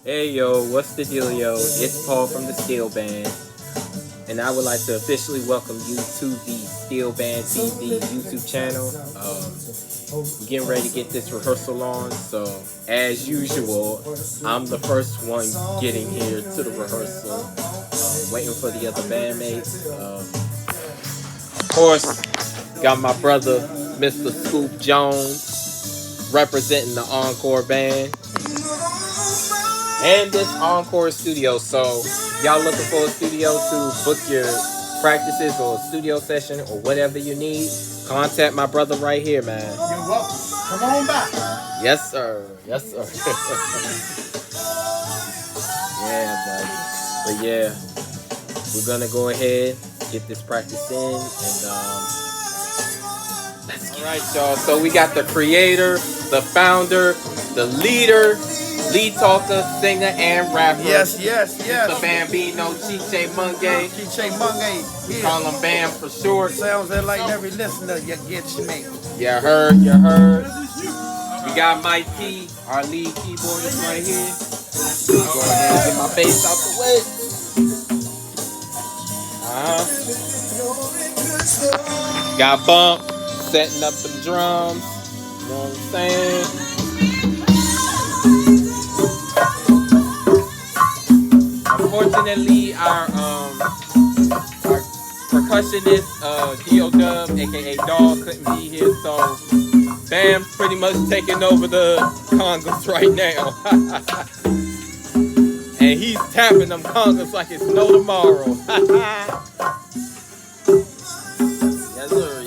Hey yo, what's the deal, yo? It's Paul from the S.T.E.E.L Band, and I would like to officially welcome you to the S.T.E.E.L Band TV YouTube channel. We're getting ready to get this rehearsal on, so as usual, I'm the first one getting here to the rehearsal, waiting for the other bandmates. Of course, got my brother, Mr. Scoop Jones, representing the Encore Band. And this Encore studio. So y'all looking for a studio to book your practices or a studio session or whatever you need, contact my brother right here, man. You're welcome. Come on back. Yes, sir. Yes, sir. Yeah, buddy. But yeah, we're gonna go ahead, get this practice in, and let's get. All right, y'all. So we got the creator, the founder, the leader, lead talker, singer, and rapper. Yes. The Bambino, Chiche Munge. Chiche Munge. We call him Bam for short. Sounds like every listener you get me. You heard. We got Mike P, our lead keyboardist right here. Go ahead and get my bass out the way. Got Bump setting up the drums. You know what I'm saying? Unfortunately, our percussionist, D.O.Dub, aka Dog, couldn't be here, so Bam's pretty much taking over the congas right now. And he's tapping them congas like it's no tomorrow. Yes, sir.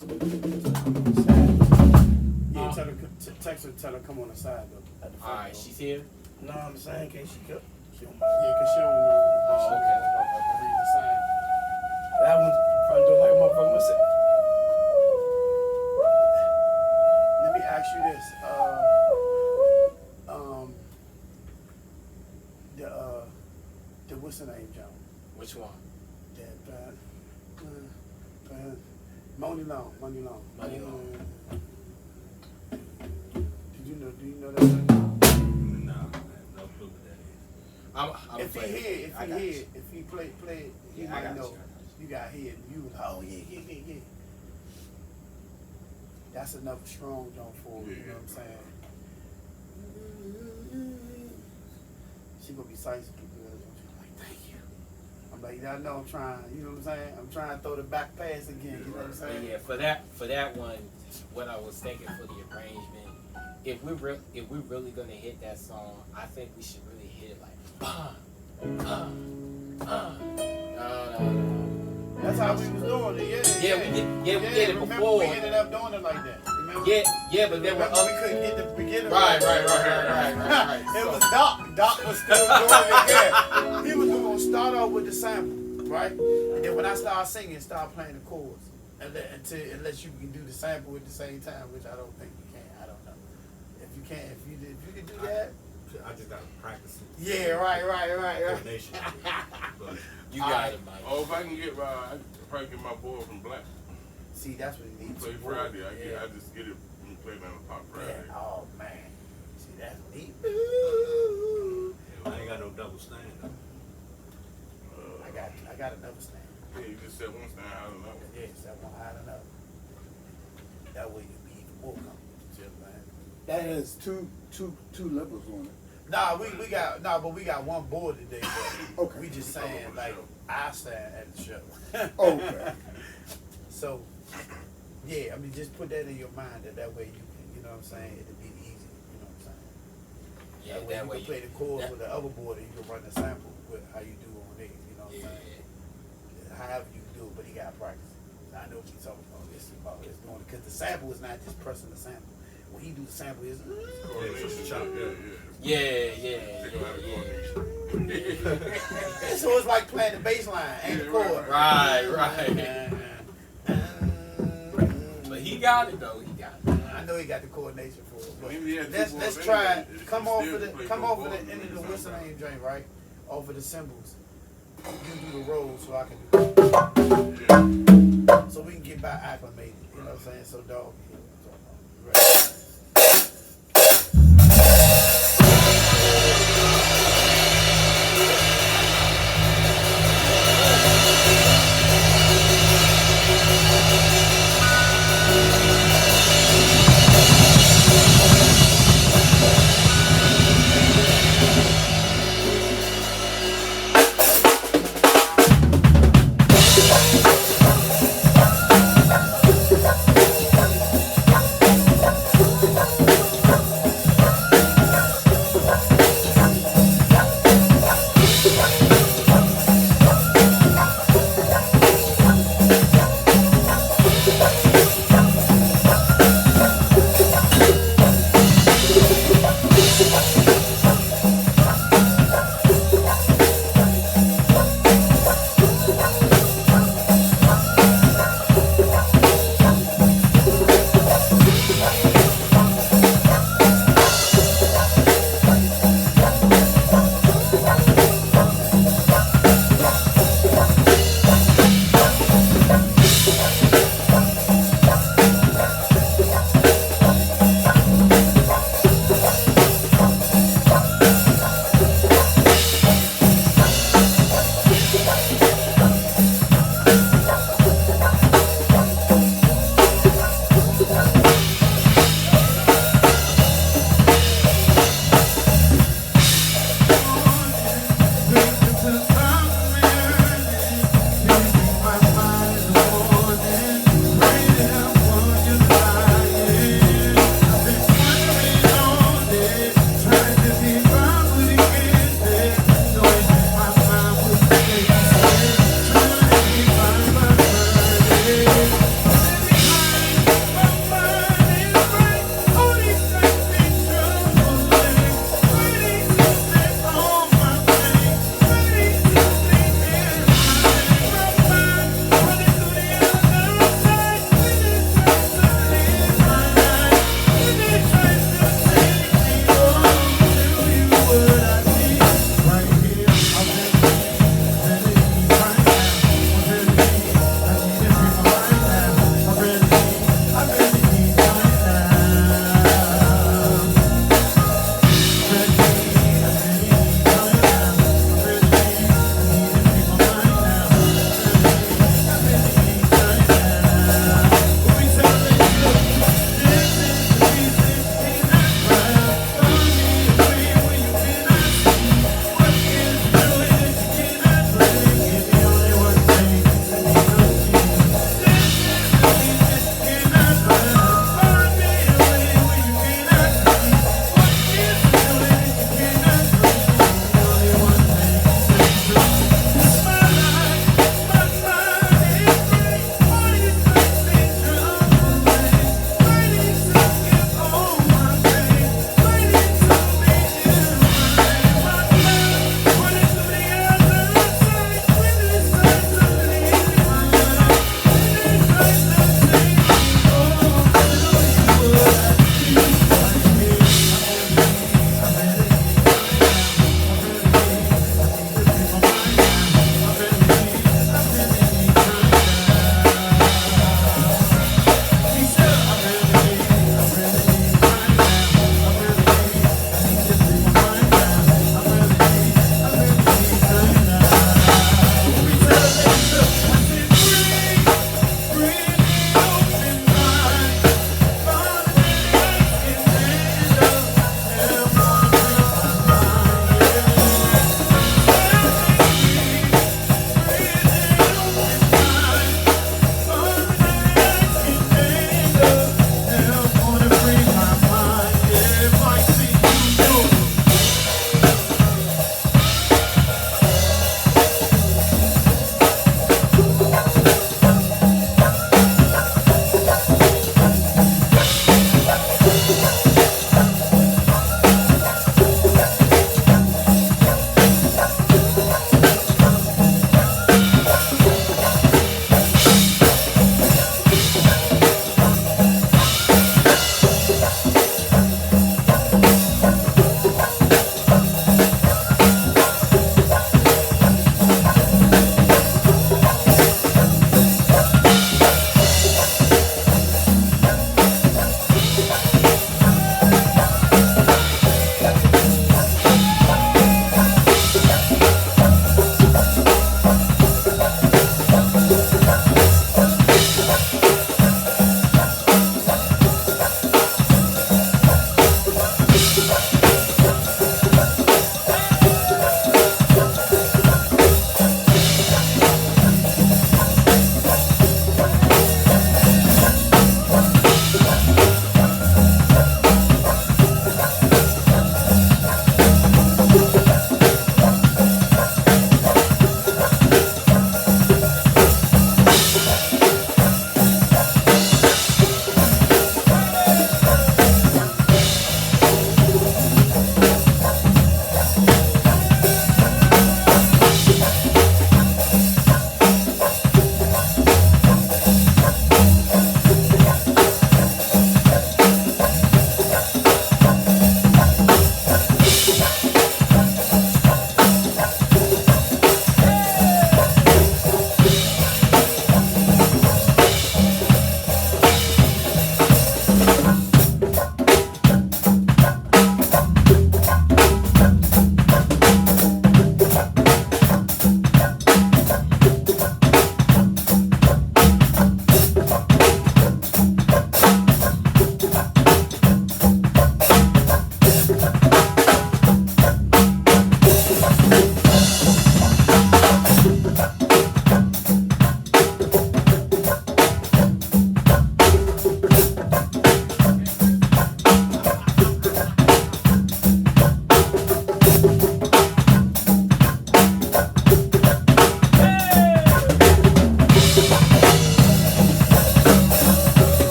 Yeah, text her, tell her come on the side though. Alright, she's here? No, I'm saying, in case she could. She don't mind. Yeah, cause she don't know. Oh, okay. Read the sign. That one's front door like a motherfucker must say. Let me ask you this. The what's the name, John? Which one? That Money Long. Money Long. Do you know that? No, I have no clue what that is. I'm If he play, he Yeah, I might got know. you. You got hit, and you was like, oh yeah. That's enough strong jump for you know what I'm saying? She gonna be sighting people like, thank you. I'm like, I know I'm trying, you know what I'm saying? I'm trying to throw the back pass again, you know what I'm But saying? yeah, for that one, what I was thinking for the arrangement, if we're really gonna hit that song, I think we should really hit it like no. That's how we was doing it, Yeah, we did it remember before. we ended up doing it like that. Remember? Yeah, but there were Remember we other. couldn't get the beginning. Right. It was Doc was still doing it again. He was gonna start off with the sample, right? And then when I start singing, start playing the chords. Unless you can do the sample at the same time, which I don't think you can. I don't know. If you can do that. I just gotta practice it. Yeah, right. Coordination. But You got it, Mike. Oh, if I can get I can probably get my boy from Black. See, that's what you need. Play support. Friday. I Yeah. just get it and play down the pop Friday. Yeah. Oh man. See, that's what he. I ain't got no double stand. I got another stand. Yeah, you just said one stand out of another. Yes, that one high enough. That way you be even more comfortable, man. That has two levels on it. Nah, we got one board today, but Okay. we just saying like I stand at the show. Okay. So, yeah, I mean, just put that in your mind that way you can, you know what I'm saying, it'll be easy, you know what I'm saying. Yeah, that way you can play the chords with the other board and you can run the sample with how you do on it, you know what I'm saying. However you do it, but he got practice. I know what you're talking about. It's doing it because the sample is not just pressing the sample. When he do the sample, is so it's like playing the bass line and the chord. Right. But he got it though. He got it. I know he got the coordination for it. But Maybe he had two let's boards try anyway. it. If Come you off still of the play come both off of the boards, end of maybe the it's whistle not name joint, right? Off of the cymbals. You do the rolls so I can do so we can get back acclimated. You know what I'm saying? So dog. Right.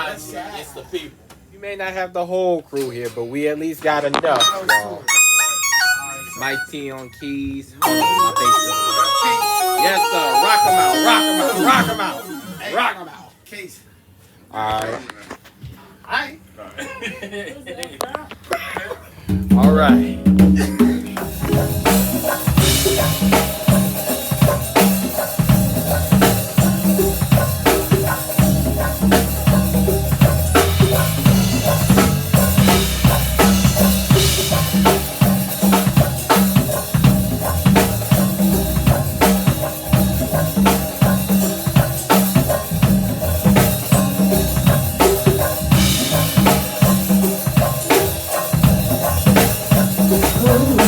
That's sad. It's the people. You may not have the whole crew here, but we at least got enough, y'all. Mike T on keys. My bass player. Yes, sir. Rock 'em out. Rock 'em out. Rock 'em out. Rock 'em out. Case. All right. Alright. All right. Oh,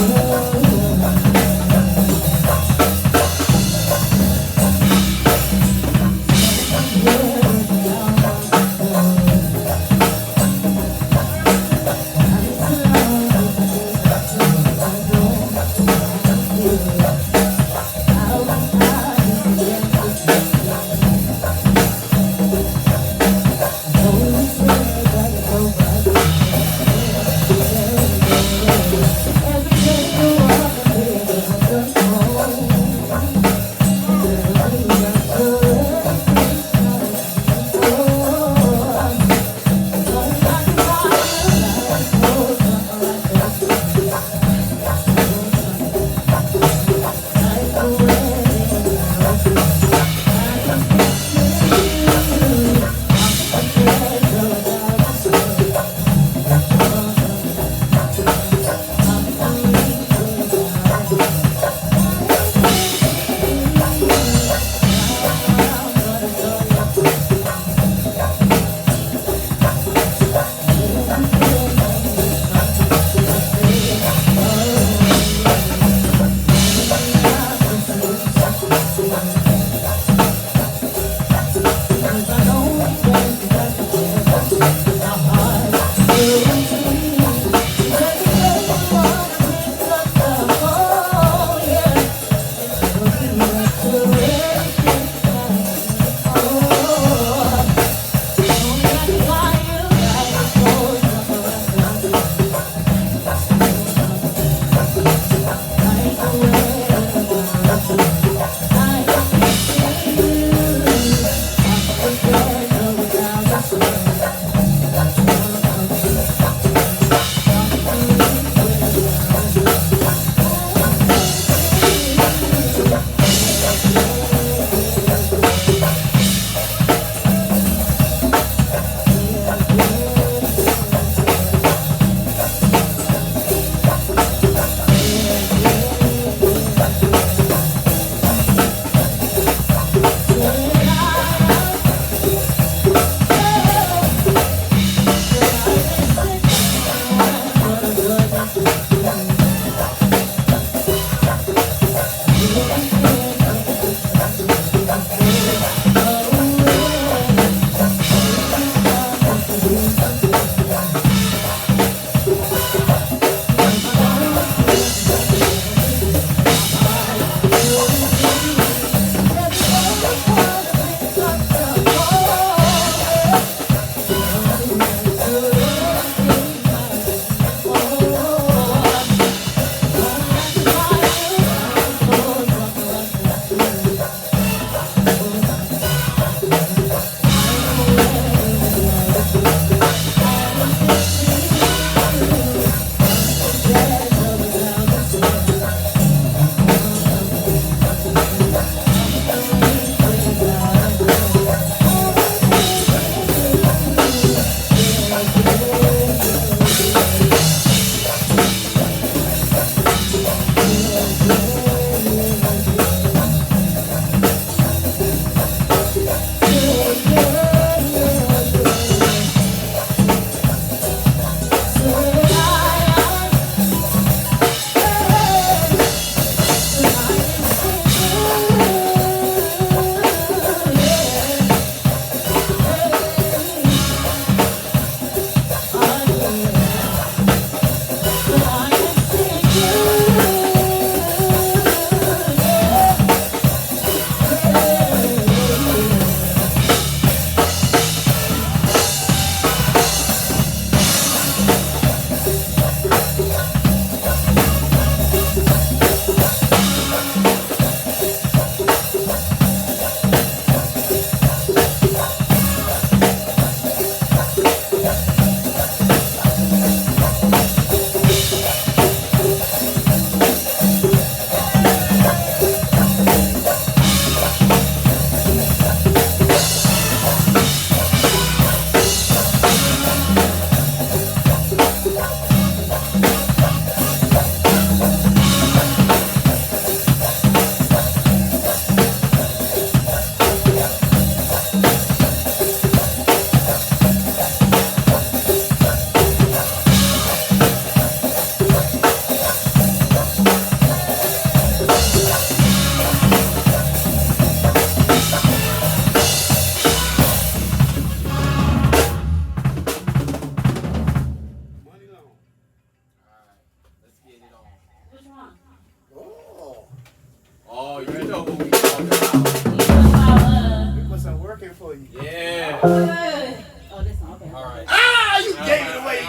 Alright. Ah, you gave it away.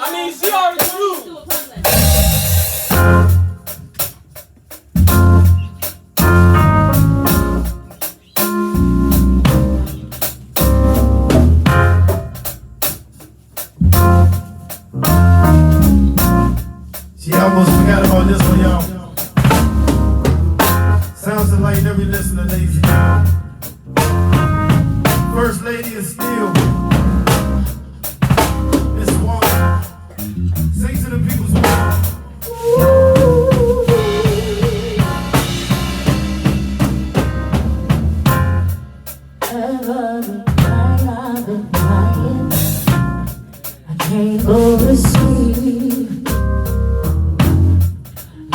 I mean, she already knew. See, I almost forgot about this one, y'all. Sounds like every listener, ladies and gentlemen. First lady is still Miss One. Sing to the people's one. I've been crying. I can't go to sleep.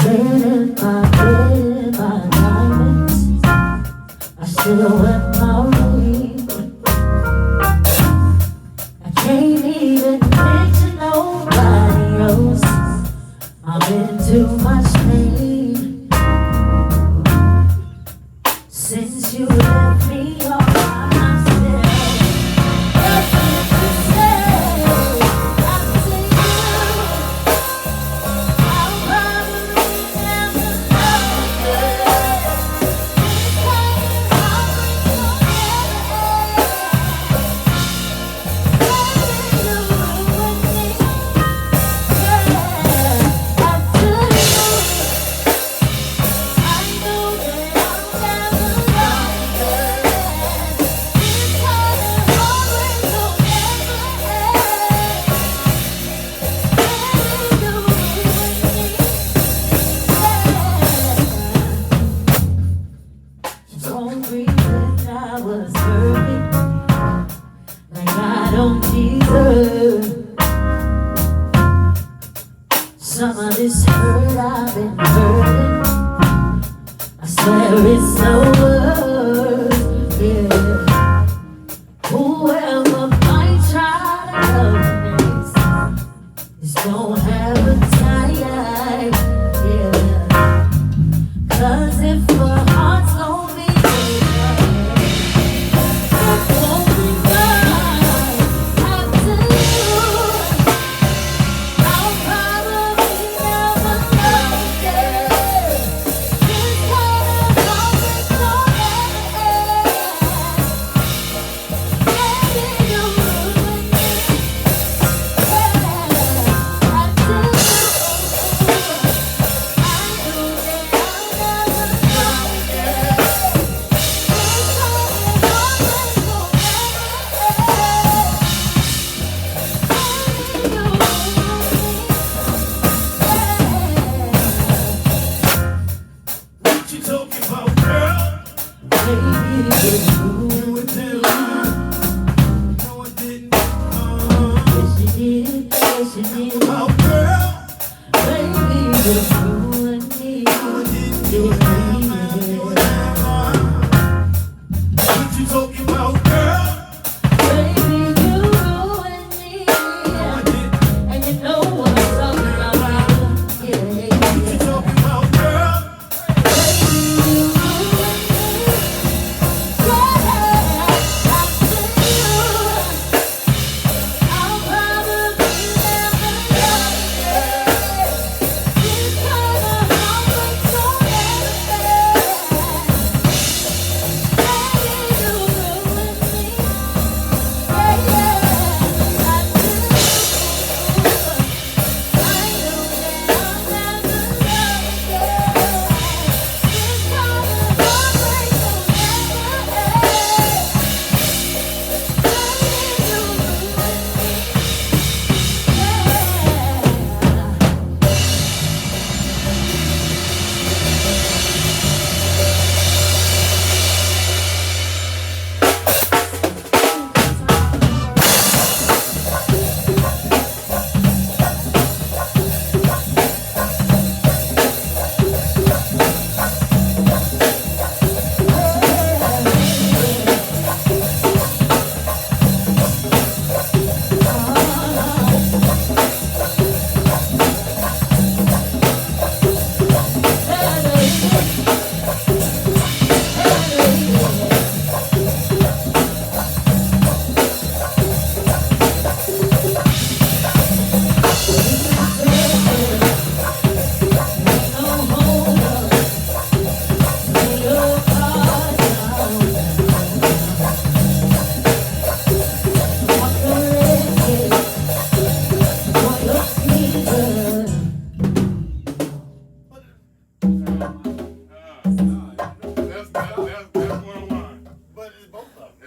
Red in my bed, my diamonds. I still wear my ring. I can't even picture nobody else. I'm in too much pain. Since you left me all by myself, nothing to say. After you, I'll probably never love again. This kind of heartbreak Don't pretend I was perfect, like I don't deserve some of this hurt I've been hurting. I swear it's no worth, yeah. Whoever might try to love me is gonna have a time, yeah. 'Cause if my heart's gonna be broken, it won't be mine. After you, I'll probably never love again. This kind of heartbreak don't ever end. Baby, you ruined me. Yeah. After you, I knew that I'll never love again. This kind of heartbreak don't ever end. Baby, you ruined me. What you talking about, girl? Baby, you You were too no, I didn't. yes you did, yes you did. Oh, girl, Baby, you ruined me. what you talking about, girl? Baby, you ruined me. I didn't. And you know what I'm talking about. Yeah, What you talking about, girl? baby, you ruined me. Yeah, after you, I'll probably never love again. This kind of heartbreak don't ever end. Baby, you ruined me.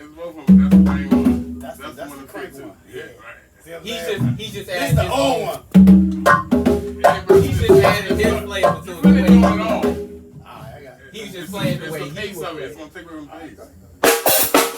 There's both of them. That's the main one. That's the one to crank fit to. one. Yeah, right. See what I'm He's saying? just This adding the his old own. one. Yeah, but He's just adding his flavor to You the really way doing it all. Alright, I got it. He's just playing the way It's the he pace would of it. play. It's gonna take away from pace.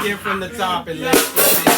begin from the top and let's get it.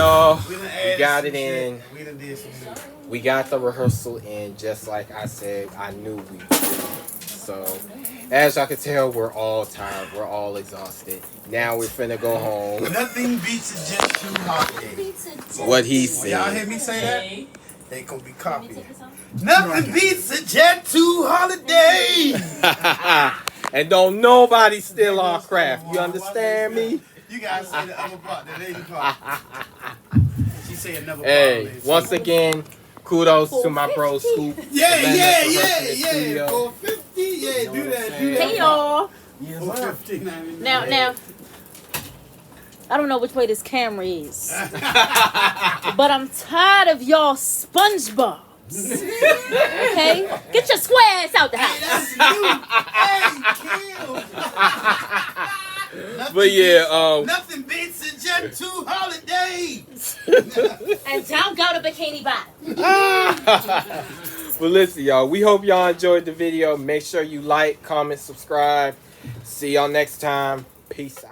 y'all. We done We added got some it in. shit. We done did some shit. We got the rehearsal in just like I said. I knew we would. So, as y'all can tell, we're all tired. We're all exhausted. Now we're finna go home. Nothing beats a Jet 2 holiday. What he Y'all hear said. me say that? They gonna be copied. Nothing beats a Jet 2 holiday. And don't nobody steal our craft. You understand me? You guys say the other part, the lady part. She said another Hey, part. once again, kudos to my bro Scoop. Yeah, for letting us rehearse in the yeah. studio. 450, yeah, You know do what that, I'm do saying? that. Hey y'all. 450, Now, I don't know which way this camera is, but I'm tired of y'all SpongeBobs. Okay, get your square ass out the house. That's you. Hey, Kim. But yeah, Nothing beats a Jet 2 holiday. And don't go to Bikini Bottom. but listen, y'all, we hope y'all enjoyed the video. Make sure you like, comment, subscribe. See y'all next time. Peace out.